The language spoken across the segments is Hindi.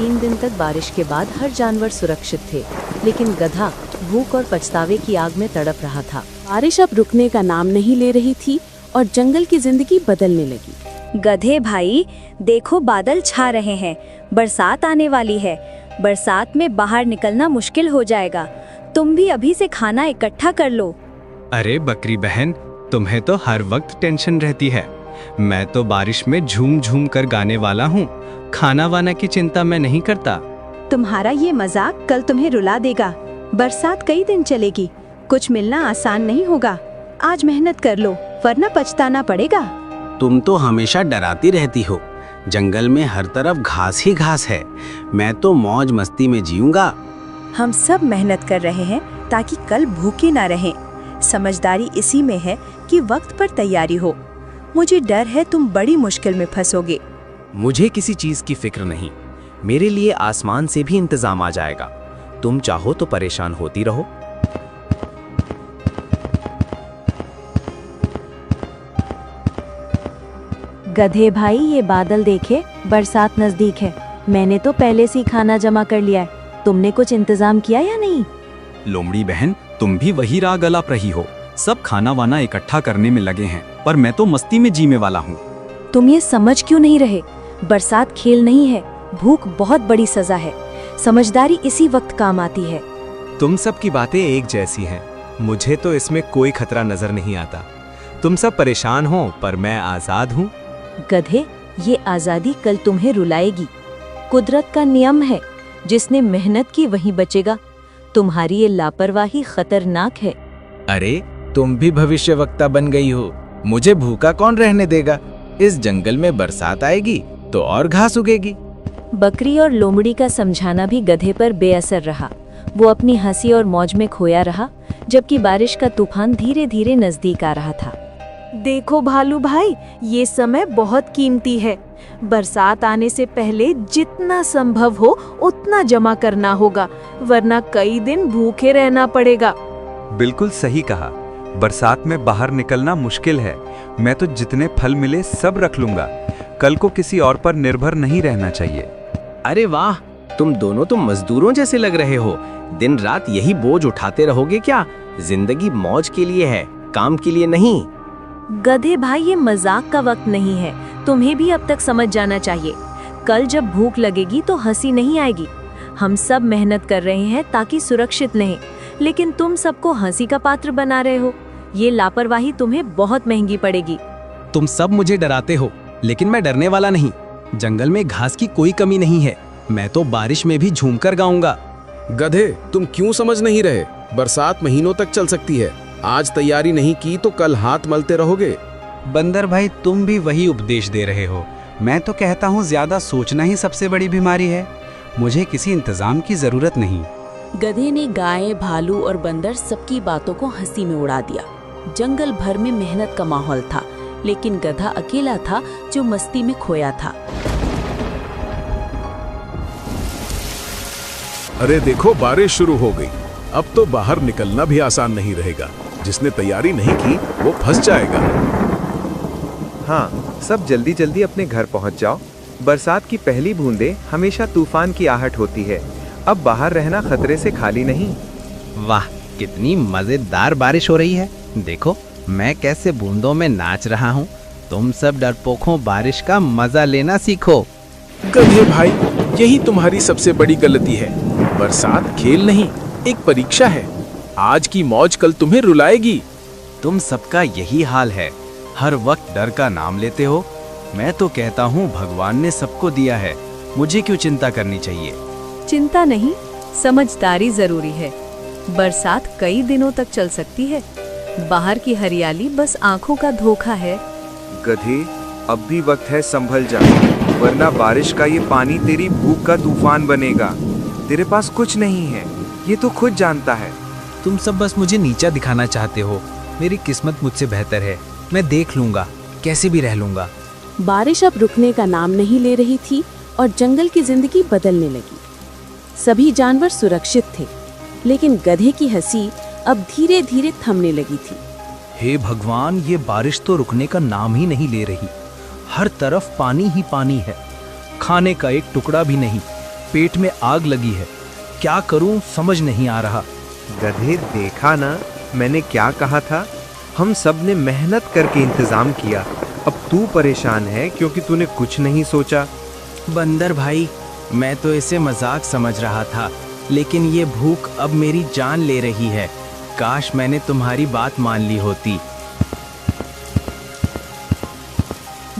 3 दिन तक बारिश के बाद हर जानवर सुरक्षित थे, लेकिन गधा भूख और पछतावे की आग में तड़प रहा था। बारिश अब रुकने का नाम नहीं ले रही थी और जंगल की जिंदगी बदलने लगी। गधे भाई, देखो बादल छा रहे हैं, बरसात आने वाली है। बरसात में बाहर निकलना मुश्किल हो जाएगा। तुम भी अभी से खाना इकट्ठा कर लो। अरे बकरी बहन, तुम्हें तो हर वक्त टेंशन रहती है। मैं तो बारिश में झूम झूम कर गाने वाला हूँ। खाना वाना की चिंता मैं नहीं करता। तुम्हारा ये मजाक कल तुम्हें रुला देगा। बरसात कई दिन चलेगी, कुछ मिलना आसान नहीं होगा। आज मेहनत कर लो, वरना पछताना पड़ेगा। तुम तो हमेशा डराती रहती हो। जंगल में हर तरफ घास ही घास है। मैं तो मौज मस्ती में जीऊंगा। हम सब मेहनत कर रहे हैं ताकि कल भूखे ना रहें। समझदारी इसी में है कि वक्त पर तैयारी हो। मुझे डर है तुम बड़ी मुश्किल में फंसोगे। मुझे किसी चीज की फिक्र नहीं। मेरे लिए आसमान से भी इंतजाम आ जाएगा। तुम चाहो तो परेशान होती रहो। गधे भाई, ये बादल देखे, बरसात नजदीक है। मैंने तो पहले से ही खाना जमा कर लिया है। तुमने कुछ इंतजाम किया या नहीं? लोमड़ी बहन, तुम भी वही राग अलाप रही हो। सब खाना वाना इकट्ठा करने में लगे हैं, पर मैं तो मस्ती में जीने वाला हूँ। तुम ये समझ क्यों नहीं रहे? बरसात खेल नहीं है, भूख बहुत बड़ी सजा है। समझदारी इसी वक्त काम आती है। तुम सब की बातें एक जैसी हैं। मुझे तो इसमें कोई खतरा नजर नहीं आता। तुम सब परेशान हो, पर मैं आजाद हूँ। गधे, ये आजादी कल तुम्हें रुलाएगी। कुदरत का नियम है, जिसने मेहनत की वही बचेगा। तुम्हारी ये लापरवाही खतरनाक है। अरे, तुम भी भविष्यवक्ता बन गई हो। मुझे भूखा कौन रहने देगा? इस जंगल में बरसात आएगी तो और घास उगेगी। बकरी और लोमड़ी का समझाना भी गधे पर बेअसर रहा। वो अपनी हंसी और मौज में खोया रहा, जबकि बारिश का तूफान धीरे धीरे नजदीक आ रहा था। देखो भालू भाई, ये समय बहुत कीमती है। बरसात आने से पहले जितना संभव हो उतना जमा करना होगा, वरना कई दिन भूखे रहना पड़ेगा। बिल्कुल सही कहा। बरसात में बाहर निकलना मुश्किल है। मैं तो जितने फल मिले सब रख लूंगा। कल को किसी और पर निर्भर नहीं रहना चाहिए। अरे वाह, तुम दोनों तो मजदूरों जैसे लग रहे हो। दिन रात यही बोझ उठाते रहोगे क्या? जिंदगी मौज के लिए है, काम के लिए नहीं। गधे भाई, ये मजाक का वक्त नहीं है। तुम्हें भी अब तक समझ जाना चाहिए। कल जब भूख लगेगी तो हंसी नहीं आएगी। हम सब मेहनत कर रहे हैं ताकि सुरक्षित रहें, लेकिन तुम सबको हंसी का पात्र बना रहे हो। ये लापरवाही तुम्हें बहुत महंगी पड़ेगी। तुम सब मुझे डराते हो, लेकिन मैं डरने वाला नहीं। जंगल में घास की कोई कमी नहीं है। मैं तो बारिश में भी झूमकर गाऊंगा। गधे, तुम क्यों समझ नहीं रहे? बरसात महीनों तक चल सकती है। आज तैयारी नहीं की तो कल हाथ मलते रहोगे। बंदर भाई, तुम भी वही उपदेश दे रहे हो। मैं तो कहता हूँ, ज्यादा सोचना ही सबसे बड़ी बीमारी है। मुझे किसी इंतजाम की जरूरत नहीं। गधे ने गाय, भालू और बंदर सबकी बातों को हंसी में उड़ा दिया। जंगल भर में मेहनत का माहौल था, लेकिन गधा अकेला था जो मस्ती में खोया था। अरे देखो, बारिश शुरू हो गई। अब तो बाहर निकलना भी आसान नहीं रहेगा। जिसने तैयारी नहीं की वो फंस जाएगा। हाँ, सब जल्दी जल्दी अपने घर पहुंच जाओ। बरसात की पहली बूंदें हमेशा तूफान की आहट होती है। अब बाहर रहना खतरे से खाली नहीं। वाह, कितनी मजेदार बारिश हो रही है। देखो मैं कैसे बूंदों में नाच रहा हूँ। तुम सब डरपोकों, बारिश का मजा लेना सीखो। गधे भाई, यही तुम्हारी सबसे बड़ी गलती है। बरसात खेल नहीं, एक परीक्षा है। आज की मौज कल तुम्हें रुलाएगी। तुम सबका यही हाल है। हर वक्त डर का नाम लेते हो। मैं तो कहता हूँ भगवान ने सबको दिया है, मुझे क्यों चिंता करनी चाहिए? चिंता नहीं, समझदारी जरूरी है। बरसात कई दिनों तक चल सकती है। बाहर की हरियाली बस आंखों का धोखा है। गधे, अब भी वक्त है, संभल जा, वरना बारिश का ये पानी तेरी भूख का तूफान बनेगा। तेरे पास कुछ नहीं है, ये तो खुद जानता है। तुम सब बस मुझे नीचा दिखाना चाहते हो। मेरी किस्मत मुझसे बेहतर है। मैं देख लूंगा, कैसे भी रह लूंगा। बारिश अब रुकने का नाम नहीं ले रही थी और जंगल की जिंदगी बदलने लगी। सभी जानवर सुरक्षित थे, लेकिन गधे की हंसी अब धीरे धीरे थमने लगी थी। हे भगवान, ये बारिश तो रुकने का नाम ही नहीं ले रही। हर तरफ पानी ही पानी है। खाने का एक टुकड़ा भी नहीं। पेट में आग लगी है। क्या करूं समझ नहीं आ रहा। गधे, देखा ना मैंने क्या कहा था? हम सब ने मेहनत करके इंतजाम किया। अब तू परेशान है क्योंकि तूने कुछ नहीं सोचा। बंदर भाई, मैं तो इसे मजाक समझ रहा था, लेकिन ये भूख अब मेरी जान ले रही है। काश मैंने तुम्हारी बात मान ली होती।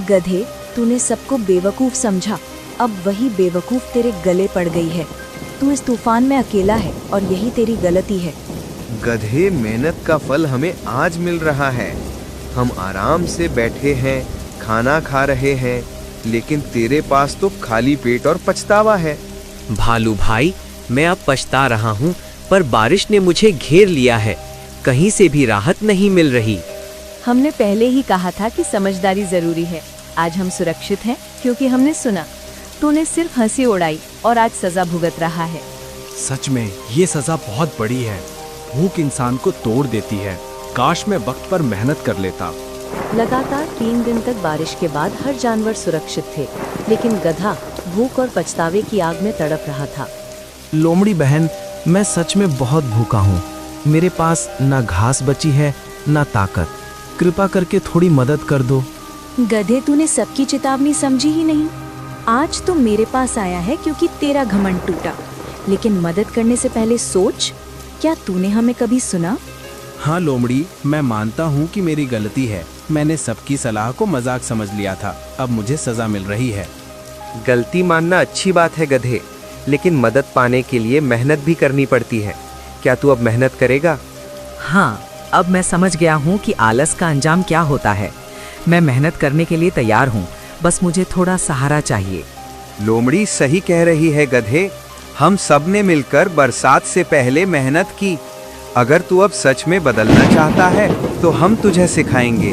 गधे, तूने सबको बेवकूफ समझा, अब वही बेवकूफ तेरे गले पड़ गई है। तू इस तूफान में अकेला है और यही तेरी गलती है। गधे, मेहनत का फल हमें आज मिल रहा है। हम आराम से बैठे हैं, खाना खा रहे हैं, लेकिन तेरे पास तो खाली पेट और पछतावा है। भालू भाई, मैं अब पछता रहा हूँ, पर बारिश ने मुझे घेर लिया है। कहीं से भी राहत नहीं मिल रही। हमने पहले ही कहा था कि समझदारी जरूरी है। आज हम सुरक्षित हैं क्योंकि हमने सुना। तूने सिर्फ हंसी उड़ाई और आज सजा भुगत रहा है। सच में ये सजा बहुत बड़ी है। भूख इंसान को तोड़ देती है। काश मैं वक्त पर मेहनत कर लेता। लगातार 3 दिन तक बारिश के बाद हर जानवर सुरक्षित थे, लेकिन गधा भूख और पछतावे की आग में तड़प रहा था। लोमड़ी बहन, मैं सच में बहुत भूखा हूँ। मेरे पास ना घास बची है ना ताकत। कृपा करके थोड़ी मदद कर दो। गधे, तूने सबकी चेतावनी समझी ही नहीं। आज तो मेरे पास आया है क्योंकि तेरा घमंड टूटा, लेकिन मदद करने से पहले सोच, क्या तूने हमें कभी सुना? हाँ लोमड़ी, मैं मानता हूँ कि मेरी गलती है। मैंने सबकी सलाह को मजाक समझ लिया था। अब मुझे सजा मिल रही है। गलती मानना अच्छी बात है गधे, लेकिन मदद पाने के लिए मेहनत भी करनी पड़ती है। क्या तू अब मेहनत करेगा? हाँ, अब मैं समझ गया हूँ कि आलस का अंजाम क्या होता है। मैं मेहनत करने के लिए तैयार हूँ, बस मुझे थोड़ा सहारा चाहिए। लोमड़ी सही कह रही है गधे। हम सब ने मिलकर बरसात से पहले मेहनत की। अगर तू अब सच में बदलना चाहता है तो हम तुझे सिखाएंगे।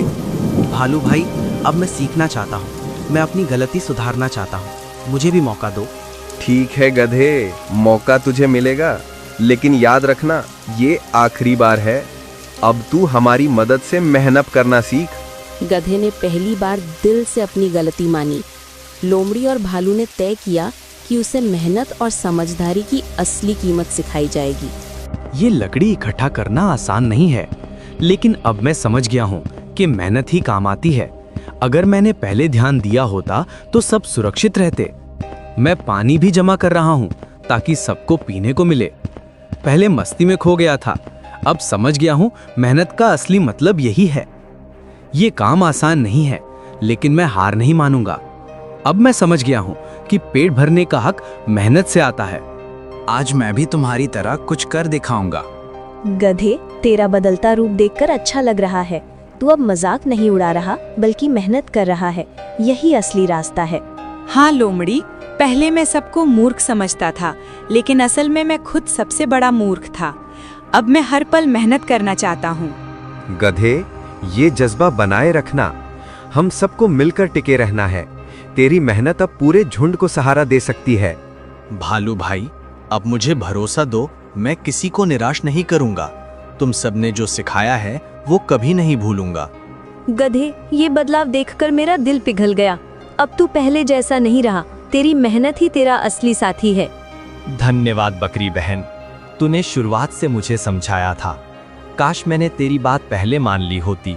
भालू भाई, अब मैं सीखना चाहता हूँ। मैं अपनी गलती सुधारना चाहता हूँ। मुझे भी मौका दो। ठीक है गधे, मौका तुझे मिलेगा, लेकिन याद रखना ये आखिरी बार है। अब तू हमारी मदद से मेहनत करना सीख। गधे ने पहली बार दिल से अपनी गलती मानी। लोमड़ी और भालू ने तय किया कि उसे मेहनत और समझदारी की असली कीमत सिखाई जाएगी। ये लकड़ी इकट्ठा करना आसान नहीं है, लेकिन अब मैं समझ गया हूँ कि मेहनत ही काम आती है। अगर मैंने पहले ध्यान दिया होता तो सब सुरक्षित रहते। मैं पानी भी जमा कर रहा हूँ ताकि सबको पीने को मिले। पहले मस्ती में खो गया था, अब समझ गया हूँ मेहनत का असली मतलब यही है। ये काम आसान नहीं है, लेकिन मैं हार नहीं मानूंगा। अब मैं समझ गया हूँ कि पेट भरने का हक मेहनत से आता है। आज मैं भी तुम्हारी तरह कुछ कर दिखाऊंगा। गधे, तेरा बदलता रूप देखकर अच्छा लग रहा है। तू अब मजाक नहीं उड़ा रहा, बल्कि मेहनत कर रहा है। यही असली रास्ता है। हाँ लोमड़ी, पहले मैं सबको मूर्ख समझता था, लेकिन असल में मैं खुद सबसे बड़ा मूर्ख था। अब मैं हर पल मेहनत करना चाहता हूँ। गधे, ये जज्बा बनाए रखना। हम सबको मिलकर टिके रहना है। तेरी मेहनत अब पूरे झुंड को सहारा दे सकती है। भालू भाई, अब मुझे भरोसा दो, मैं किसी को निराश नहीं करूंगा। तुम सबने जो सिखाया है वो कभी नहीं भूलूंगा। गधे, ये बदलाव देखकर मेरा दिल पिघल गया। अब तू पहले जैसा नहीं रहा। तेरी मेहनत ही तेरा असली साथी है। धन्यवाद बकरी बहन, तूने शुरुआत से मुझे समझाया था। काश मैंने तेरी बात पहले मान ली होती।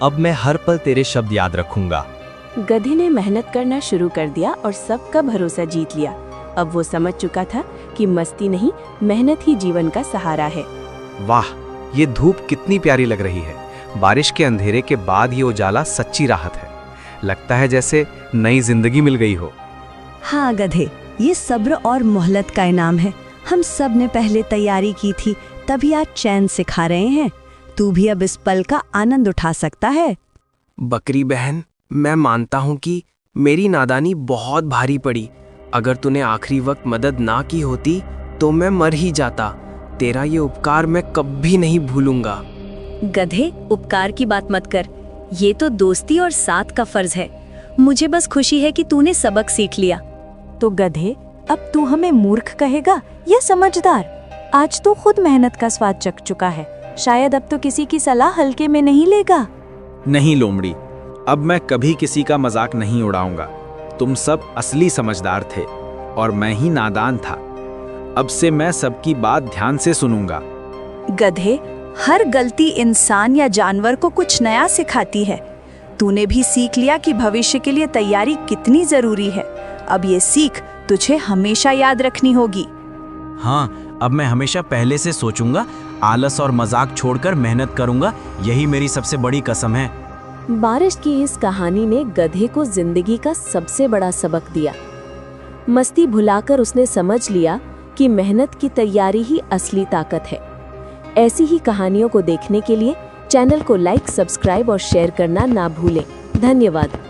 अब मैं हर पल तेरे शब्द याद रखूंगा। गधे ने मेहनत करना शुरू कर दिया और सबका भरोसा जीत लिया। अब वो समझ चुका था कि मस्ती नहीं, मेहनत ही जीवन का सहारा है। वाह, ये धूप कितनी प्यारी लग रही है। बारिश के अंधेरे के बाद ये उजाला सच्ची राहत है। लगता है जैसे नई जिंदगी मिल गई हो। हाँ गधे, ये सब्र और मोहलत का इनाम है। हम सब ने पहले तैयारी की थी, तभी आज चैन से खा रहे हैं। तू भी अब इस पल का आनंद उठा सकता है। बकरी बहन, मैं मानता हूँ कि मेरी नादानी बहुत भारी पड़ी। अगर तूने आखिरी वक्त मदद ना की होती तो मैं मर ही जाता। तेरा ये उपकार मैं कभी नहीं भूलूंगा। गधे, उपकार की बात मत कर। ये तो दोस्ती और साथ का फर्ज है। मुझे बस खुशी है कि तूने सबक सीख लिया। तो गधे, अब तू हमें मूर्ख कहेगा या समझदार? आज तो खुद मेहनत का स्वाद चख चुका है। शायद अब तो किसी की सलाह हल्के में नहीं लेगा। नहीं लोमड़ी, अब मैं कभी किसी का मजाक नहीं उड़ाऊंगा। तुम सब असली समझदार थे और मैं ही नादान था। अब से मैं सबकी बात ध्यान से सुनूंगा। गधे, हर गलती इंसान या जानवर को कुछ नया सिखाती है। तूने भी सीख लिया कि भविष्य के लिए तैयारी कितनी जरूरी है। अब ये सीख तुझे हमेशा याद रखनी होगी। हाँ, अब मैं हमेशा पहले से सोचूंगा, आलस और मजाक छोड़कर मेहनत करूंगा। यही मेरी सबसे बड़ी कसम है। बारिश की इस कहानी ने गधे को जिंदगी का सबसे बड़ा सबक दिया। मस्ती भुलाकर उसने समझ लिया कि मेहनत की तैयारी ही असली ताकत है। ऐसी ही कहानियों को देखने के लिए चैनल को लाइक, सब्सक्राइब और शेयर करना ना भूलें। धन्यवाद।